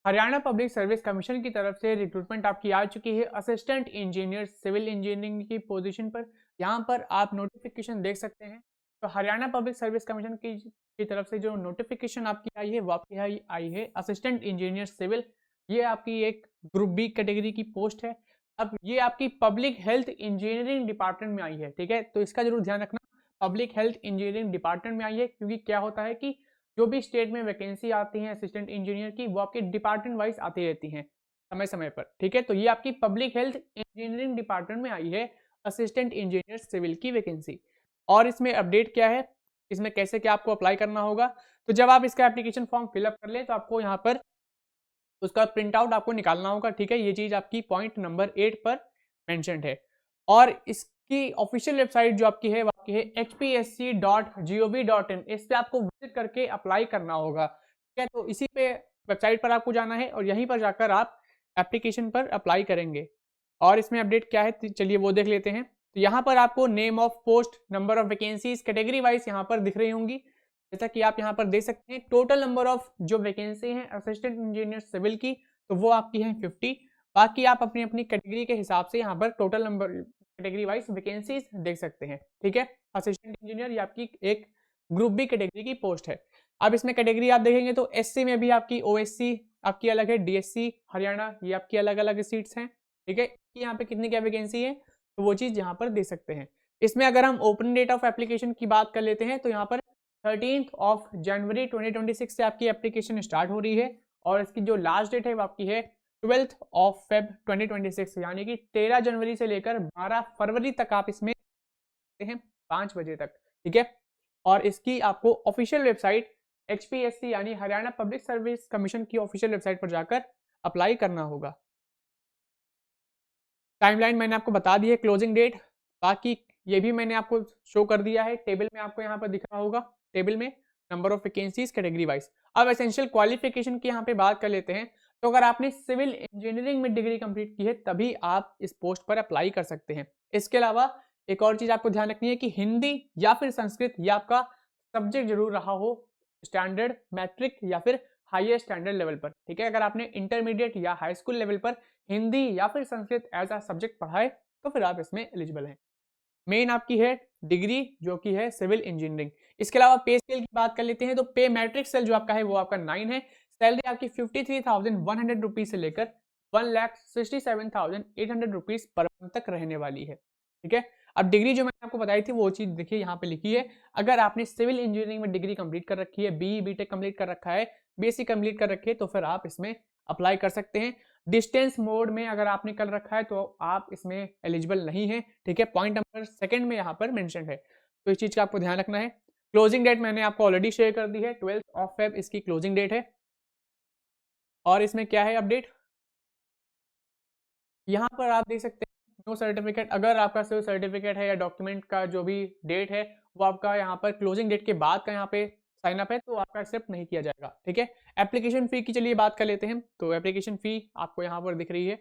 Haryana public service commission की तरफ से रिक्रूटमेंट आपकी आ चुकी है असिस्टेंट इंजीनियर सिविल इंजीनियरिंग की पोजीशन पर। यहाँ पर आप नोटिफिकेशन देख सकते हैं। तो हरियाणा पब्लिक सर्विस कमीशन की तरफ से जो नोटिफिकेशन आपकी आई है वो आपकी आई है असिस्टेंट इंजीनियर सिविल। ये आपकी एक ग्रुप बी कैटेगरी की पोस्ट है। अब ये आपकी पब्लिक हेल्थ इंजीनियरिंग डिपार्टमेंट में आई है, ठीक है। तो इसका जरूर ध्यान रखना, पब्लिक हेल्थ इंजीनियरिंग डिपार्टमेंट में आई है, क्योंकि क्या होता है कि जो भी स्टेट में वैकेंसी आती है असिस्टेंट इंजीनियर की वो आपके डिपार्टमेंट वाइज आती रहती हैं समय समय पर, ठीक है। तो ये आपकी पब्लिक हेल्थ इंजीनियरिंग डिपार्टमेंट में आई है असिस्टेंट इंजीनियर सिविल की वैकेंसी। और इसमें अपडेट क्या है, इसमें कैसे क्या आपको अप्लाई करना होगा। तो जब आप इसका एप्लीकेशन फॉर्म फिलअप कर ले तो आपको यहाँ पर उसका प्रिंट आउट आपको निकालना होगा, ठीक है। ये चीज आपकी पॉइंट नंबर 8 पर मेंशन्ड है। और इसकी ऑफिशियल वेबसाइट जो आपकी है वो आपकी है hpsc.gov.in। इस पे आपको विजिट करके अप्लाई करना होगा, ठीक है। तो इसी पे वेबसाइट पर आपको जाना है और यहीं पर जाकर आप एप्लीकेशन पर अप्लाई करेंगे। और इसमें अपडेट क्या है तो चलिए वो देख लेते हैं। तो यहाँ पर आपको name of post, number of vacancies category wise यहाँ पर दिख रही होंगी। जैसा कि आप यहाँ पर देख सकते हैं टोटल नंबर ऑफ जो वैकेंसी है असिस्टेंट इंजीनियर सिविल की तो वो आपकी है 50। बाकी आप अपनी अपनी कैटेगरी के हिसाब से यहाँ पर total number category wise vacancies देख सकते हैं, ठीक है। असिस्टेंट इंजीनियर ये आपकी एक ग्रुप बी कैटेगरी की पोस्ट है। अब इसमें कैटेगरी आप देखेंगे तो एससी में भी आपकी ओएससी आपकी अलग है, डीएससी हरियाणा ये आपकी अलग अलग सीट्स हैं, ठीक है। यहाँ पे कितनी क्या वैकेंसी है तो वो चीज यहाँ पर दे सकते हैं। इसमें अगर हम ओपन डेट ऑफ एप्लीकेशन की बात कर लेते हैं तो यहाँ पर 13 जनवरी 2026 से आपकी एप्लीकेशन स्टार्ट हो रही है और इसकी जो लास्ट डेट है वो आपकी है 12 फेब 2026, यानी कि 13 जनवरी से लेकर 12 फरवरी तक आप इसमें हैं 5 बजे तक, ठीक है। और इसकी आपको ऑफिशियल वेबसाइट एचपीएससी यानी हरियाणा पब्लिक सर्विस कमीशन की ऑफिशियल वेबसाइट पर जाकर अप्लाई करना होगा। टाइमलाइन मैंने आपको बता दी है, क्लोजिंग डेट बाकी ये भी मैंने आपको शो कर दिया है, टेबल में आपको यहाँ पर दिख रहा होगा, टेबल में number of vacancies category wise. अब एसेंशियल क्वालिफिकेशन की यहाँ पे बात कर लेते हैं। तो अगर आपने सिविल इंजीनियरिंग में डिग्री कंप्लीट की है तभी आप इस पोस्ट पर अप्लाई कर सकते हैं। इसके अलावा एक और चीज आपको ध्यान रखनी है कि हिंदी या फिर संस्कृत ये आपका सब्जेक्ट जरूर रहा हो स्टैंडर्ड मैट्रिक या फिर हाईयर स्टैंडर्ड लेवल पर, ठीक है। अगर आपने इंटरमीडिएट या हाई स्कूल लेवल पर हिंदी या फिर संस्कृत एज अ सब्जेक्ट पढ़ा है तो फिर आप इसमें एलिजिबल हैं। मेन आपकी है डिग्री जो कि है सिविल इंजीनियरिंग। इसके अलावा पे स्केल की बात कर लेते हैं तो पे मैट्रिक सेल जो आपका है वो आपका 9 है। सैलरी आपकी 53,100 रुपीज से लेकर 1,67,800 रुपीज पर मंथ तक रहने वाली है, ठीक है। अब डिग्री जो मैंने आपको बताई थी वो चीज देखिए यहाँ पे लिखी है। अगर आपने सिविल इंजीनियरिंग में डिग्री कंप्लीट कर रखी है, बीई बीटेक कंप्लीट कर रखा है, बीएससी कंप्लीट कर रखी है तो फिर आप इसमें अप्लाई कर सकते हैं। डिस्टेंस मोड में अगर आपने कर रखा है तो आप इसमें एलिजिबल नहीं है, ठीक है। पॉइंट नंबर 2 में यहाँ पर मेंशन है, तो इस चीज का आपको ध्यान रखना है। क्लोजिंग डेट मैंने आपको ऑलरेडी शेयर कर दी है, 12 फेब इसकी क्लोजिंग डेट है। और इसमें क्या है अपडेट, यहाँ पर आप देख सकते हैं नो सर्टिफिकेट। अगर आपका सिर्फ सर्टिफिकेट है या डॉक्यूमेंट का जो भी डेट है वो आपका यहाँ पर क्लोजिंग डेट के बाद का यहाँ पे साइन अप है तो आपका एक्सेप्ट नहीं किया जाएगा, ठीक है। एप्लीकेशन फी की चलिए बात कर लेते हैं। तो एप्लीकेशन फी आपको यहाँ पर दिख रही है,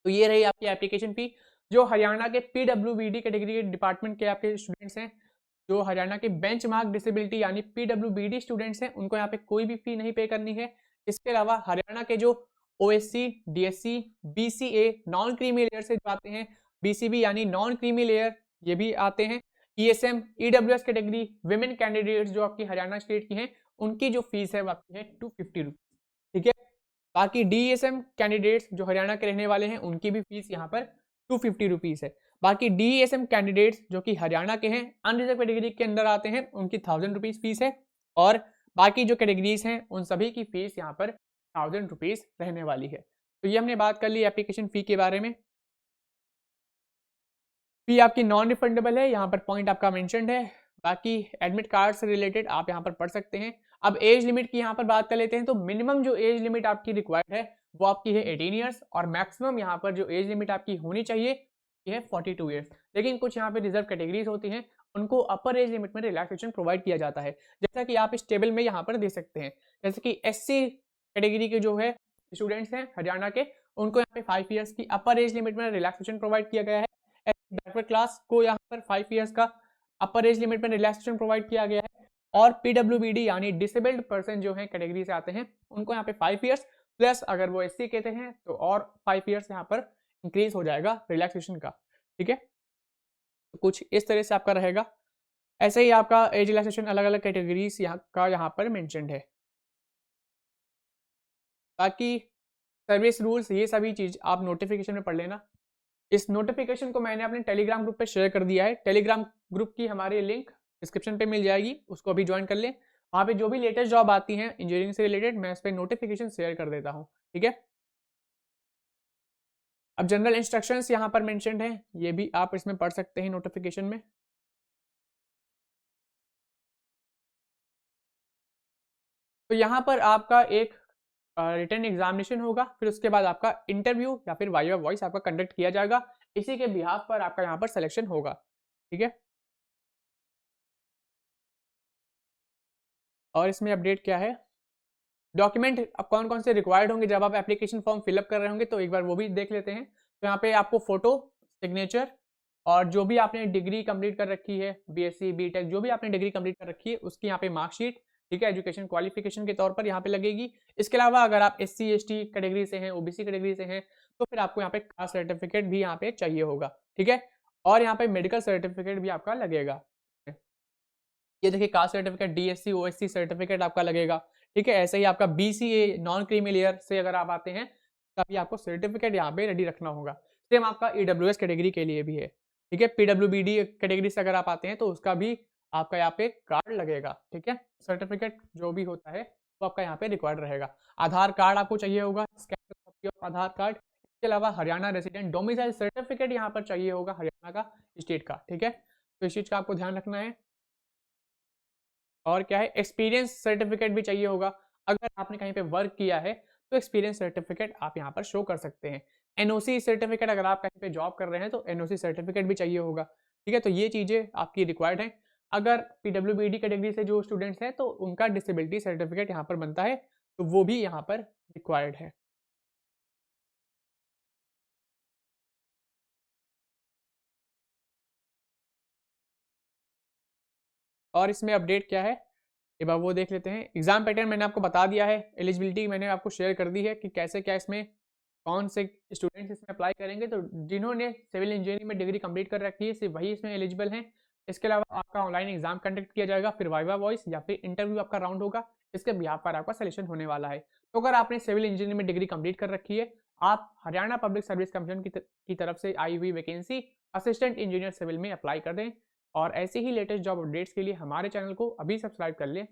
तो ये रही आपकी एप्लीकेशन फी। जो हरियाणा के पीडब्ल्यूबीडी कैटेगरी के डिपार्टमेंट के आपके स्टूडेंट्स हैं, जो हरियाणा के बेंचमार्क डिसेबिलिटी यानी पीडब्ल्यूबीडी स्टूडेंट्स हैं, उनको यहाँ पे कोई भी फी नहीं पे करनी है। इसके अलावा हरियाणा के जो OSC DSC BCA non creamy layer से जो आते हैं, बीसीबी यानी नॉन क्रीमी लेयर ये भी आते हैं, ESM EWS category women candidates जो आपकी हरियाणा स्टेट की हैं उनकी जो फीस है वो आपकी है 250 रुपीज, ठीक है। बाकी डीएसएम कैंडिडेट्स जो हरियाणा के रहने वाले हैं उनकी भी फीस यहाँ पर 250 रुपीज है। बाकी डीएसएम कैंडिडेट्स जो कि हरियाणा के हैं अनरिजर्व कैटेगरी के अंदर आते हैं उनकी 1000 रुपीज फीस है। और बाकी जो कैटेगरीज हैं उन सभी की फीस यहाँ पर 1000 रुपीज रहने वाली है। तो ये हमने बात कर ली एप्लीकेशन फी के बारे में। फी आपकी नॉन रिफंडेबल है, यहाँ पर पॉइंट आपका मेंशन्ड है। बाकी एडमिट कार्ड से रिलेटेड आप यहाँ पर पढ़ सकते हैं। अब एज लिमिट की यहाँ पर बात कर लेते हैं। तो मिनिमम जो एज लिमिट आपकी रिक्वायर्ड है वो आपकी है 18 ईयर्स और मैक्सिमम यहाँ पर जो एज लिमिट आपकी होनी चाहिए ये है 42 ईयर्स। लेकिन कुछ यहाँ पे रिजर्व कैटेगरीज होती हैं उनको अपर एज लिमिट में रिलैक्सेशन प्रोवाइड किया जाता है, जैसा कि आप इस टेबल में यहाँ पर दे सकते हैं। जैसे कि एससी कैटेगरी के जो है स्टूडेंट्स हैं हरियाणा के उनको यहाँ पे 5 ईयर्स की अपर एज लिमिट में रिलैक्सेशन प्रोवाइड किया गया है। बैकवर्ड क्लास को यहाँ पर 5 ईयर्स का अपर एज लिमिट में रिलैक्सेशन प्रोवाइड किया गया है। और पीडब्ल्यूबीडी यानी डिसेबल्ड पर्सन जो है कैटेगरी से आते हैं उनको यहाँ पे 5 ईयर्स प्लस अगर वो SC कहते हैं तो और 5 ईयर्स यहाँ पर इंक्रीज हो जाएगा रिलैक्सेशन का, ठीक है। तो कुछ इस तरह से आपका रहेगा। ऐसे ही आपका एज रिलैक्सेशन अलग अलग कैटेगरीज यहाँ पर मेंशन्ड है। बाकी सर्विस रूल्स ये सभी चीज़ आप नोटिफिकेशन में पढ़ लेना। इस नोटिफिकेशन को मैंने अपने टेलीग्राम ग्रुप पे शेयर कर दिया है। टेलीग्राम ग्रुप की हमारी लिंक डिस्क्रिप्शन पे मिल जाएगी, उसको अभी ज्वाइन कर लें। वहाँ पे जो भी लेटेस्ट जॉब आती हैं इंजीनियरिंग से रिलेटेड, मैं इस पर नोटिफिकेशन शेयर कर देता हूँ, ठीक है। अब जनरल इंस्ट्रक्शंस यहाँ पर मेंशन्ड हैं, ये भी आप इसमें पढ़ सकते हैं नोटिफिकेशन में। तो यहाँ पर आपका एक रिटन एग्जामिनेशन होगा, फिर उसके बाद आपका इंटरव्यू या फिर वाइवा वॉइस आपका कंडक्ट किया जाएगा। इसी के बिहाफ पर आपका यहाँ पर सिलेक्शन होगा, ठीक है। और इसमें अपडेट क्या है, डॉक्यूमेंट अब कौन कौन से रिक्वायर्ड होंगे जब आप एप्लीकेशन फॉर्म फिलअप कर रहे होंगे, तो एक बार वो भी देख लेते हैं। तो यहाँ पे आपको फोटो, सिग्नेचर और जो भी आपने डिग्री कंप्लीट कर रखी है, BSc BTech जो भी आपने डिग्री कंप्लीट कर रखी है उसकी यहाँ पे मार्कशीट, ठीक है, एजुकेशन क्वालिफिकेशन के तौर पर यहाँ पे लगेगी। इसके अलावा अगर आप SC ST कैटेगरी से हैं, OBC कैटेगरी से हैं, तो फिर आपको यहाँ पे कास्ट सर्टिफिकेट भी यहाँ पे चाहिए होगा, ठीक है। और यहाँ पे मेडिकल सर्टिफिकेट भी आपका लगेगा। ये देखिए caste certificate, DSC OSC certificate आपका लगेगा, ठीक है। ऐसे ही आपका BCA नॉन क्रीमी लेयर से अगर आप आते हैं तभी आपको सर्टिफिकेट यहाँ पे रेडी रखना होगा। सेम आपका EWS कैटेगरी के लिए भी है, ठीक है। PWBD कैटेगरी से अगर आप आते हैं तो उसका भी आपका यहाँ पे कार्ड लगेगा, ठीक है। सर्टिफिकेट जो भी होता है वो आपका यहाँ पे रिक्वायर्ड रहेगा। आधार कार्ड आपको चाहिए होगा, scan copy of Aadhaar card. इसके अलावा हरियाणा रेसिडेंट डोमिसाइल सर्टिफिकेट यहाँ पर चाहिए होगा, हरियाणा का, स्टेट का, ठीक है। तो इस चीज़ का आपको ध्यान रखना है। और क्या है, एक्सपीरियंस सर्टिफिकेट भी चाहिए होगा। अगर आपने कहीं पे वर्क किया है तो एक्सपीरियंस सर्टिफिकेट आप यहाँ पर शो कर सकते हैं। NOC सर्टिफिकेट, अगर आप कहीं पे जॉब कर रहे हैं तो NOC सर्टिफिकेट भी चाहिए होगा, ठीक है। तो ये चीज़ें आपकी रिक्वायर्ड हैं। अगर PWBD कैटेगरी से जो स्टूडेंट्स हैं तो उनका डिसेबिलिटी सर्टिफिकेट यहाँ पर बनता है, तो वो भी यहाँ पर रिक्वायर्ड है। और इसमें अपडेट क्या है, एक बार वो देख लेते हैं। एग्जाम पैटर्न मैंने आपको बता दिया है, एलिजिबिलिटी मैंने आपको शेयर कर दी है कि कैसे क्या इसमें कौन से स्टूडेंट्स इसमें अप्लाई करेंगे। तो जिन्होंने सिविल इंजीनियरिंग में डिग्री कंप्लीट कर रखी है सिर्फ वही इसमें एलिजिबल हैं। इसके अलावा आपका ऑनलाइन एग्जाम कंडक्ट किया जाएगा, फिर वाइवा वॉइस या फिर इंटरव्यू आपका राउंड होगा, इसके बिहाफ पर आपका सिलेक्शन होने वाला है। तो अगर आपने सिविल इंजीनियरिंग में डिग्री कंप्लीट कर रखी है, आप हरियाणा पब्लिक सर्विस कमीशन की तरफ से आई हुई वैकेंसी असिस्टेंट इंजीनियर सिविल में अप्लाई कर दें। और ऐसे ही लेटेस्ट जॉब अपडेट्स के लिए हमारे चैनल को अभी सब्सक्राइब कर लें।